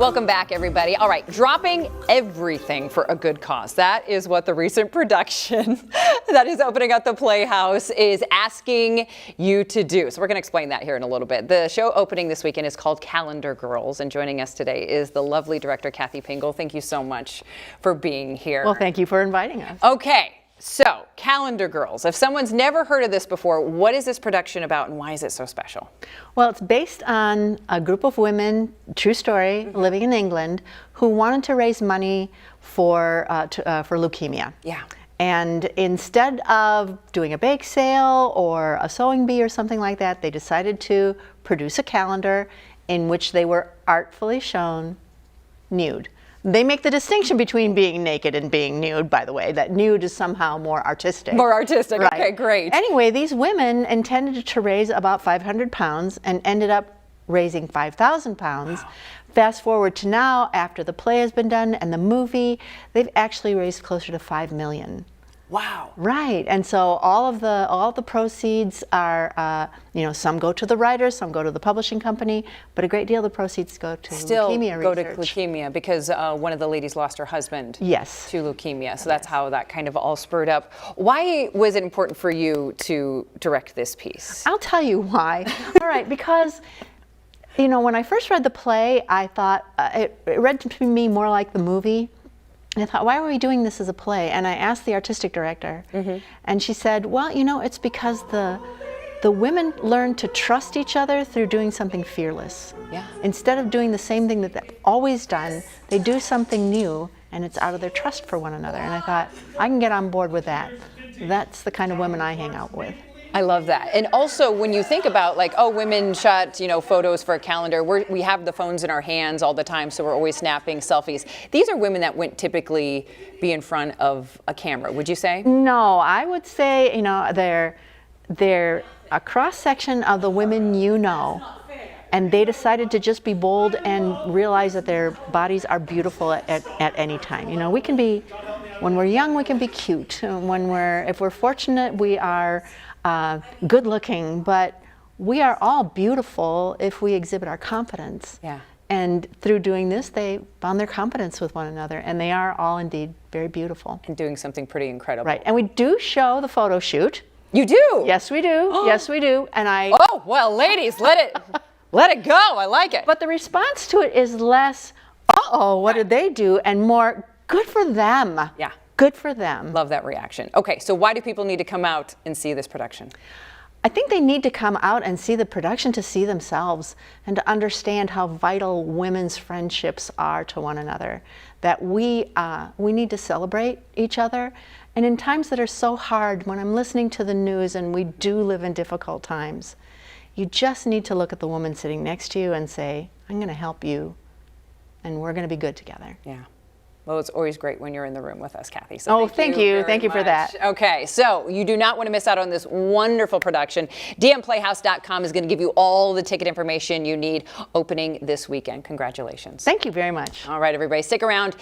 Welcome back, everybody. All right, dropping everything for a good cause. That is what the recent production that is opening up the Playhouse is asking you to do. So we're going to explain that here in a little bit. The show opening this weekend is called Calendar Girls, and joining us today is the lovely director, Kathy Pingle. Thank you so much for being here. Well, thank you for inviting us. Okay. So, Calendar Girls. If someone's never heard of this before, what is this production about and why is it so special? Well, it's based on a group of women, true story, living in England, who wanted to raise money for leukemia. Yeah. And instead of doing a bake sale or a sewing bee or something like that, they decided to produce a calendar in which they were artfully shown nude. They make the distinction between being naked and being nude, by the way, that nude is somehow more artistic. More artistic, right. Okay, great. Anyway, these women intended to raise about 500 pounds and ended up raising 5,000 pounds. Wow. Fast forward to now, after the play has been done and the movie, they've actually raised closer to 5 million. Wow. Right, and so all of the proceeds are, some go to the writers, some go to the publishing company, but a great deal of the proceeds go to leukemia research. Go to leukemia because one of the ladies lost her husband. Yes. To leukemia, so that's how that kind of all spurred up. Why was it important for you to direct this piece? I'll tell you why. All right, because when I first read the play, I thought it read to me more like the movie. And I thought, why are we doing this as a play? And I asked the artistic director, and she said, well, it's because the women learn to trust each other through doing something fearless. Yeah. Instead of doing the same thing that they've always done, they do something new, and it's out of their trust for one another. And I thought, I can get on board with that. That's the kind of women I hang out with. I love that. And also when you think about women shot, photos for a calendar, we have the phones in our hands all the time, so we're always snapping selfies. These are women that wouldn't typically be in front of a camera, would you say? No, I would say, they're a cross-section of the women and they decided to just be bold and realize that their bodies are beautiful at any time. We can be, when we're young, we can be cute. If we're fortunate, we are good looking, but we are all beautiful if we exhibit our confidence. Yeah. And through doing this, they found their confidence with one another, and they are all indeed very beautiful. And doing something pretty incredible. Right, and we do show the photo shoot. You do? Yes, we do. Yes, we do. And Oh, well, ladies, let it go. I like it. But the response to it is less, what did they do? And more, good for them. Yeah. Good for them. Love that reaction. Okay, so why do people need to come out and see this production? I think they need to come out and see the production to see themselves and to understand how vital women's friendships are to one another. That we need to celebrate each other. And in times that are so hard, when I'm listening to the news and we do live in difficult times, you just need to look at the woman sitting next to you and say, I'm going to help you, and we're going to be good together. Yeah. Well, it's always great when you're in the room with us, Kathy. So thank you. Thank you for that. Okay, so you do not want to miss out on this wonderful production. dmplayhouse.com is going to give you all the ticket information you need opening this weekend. Congratulations. Thank you very much. All right, everybody, stick around.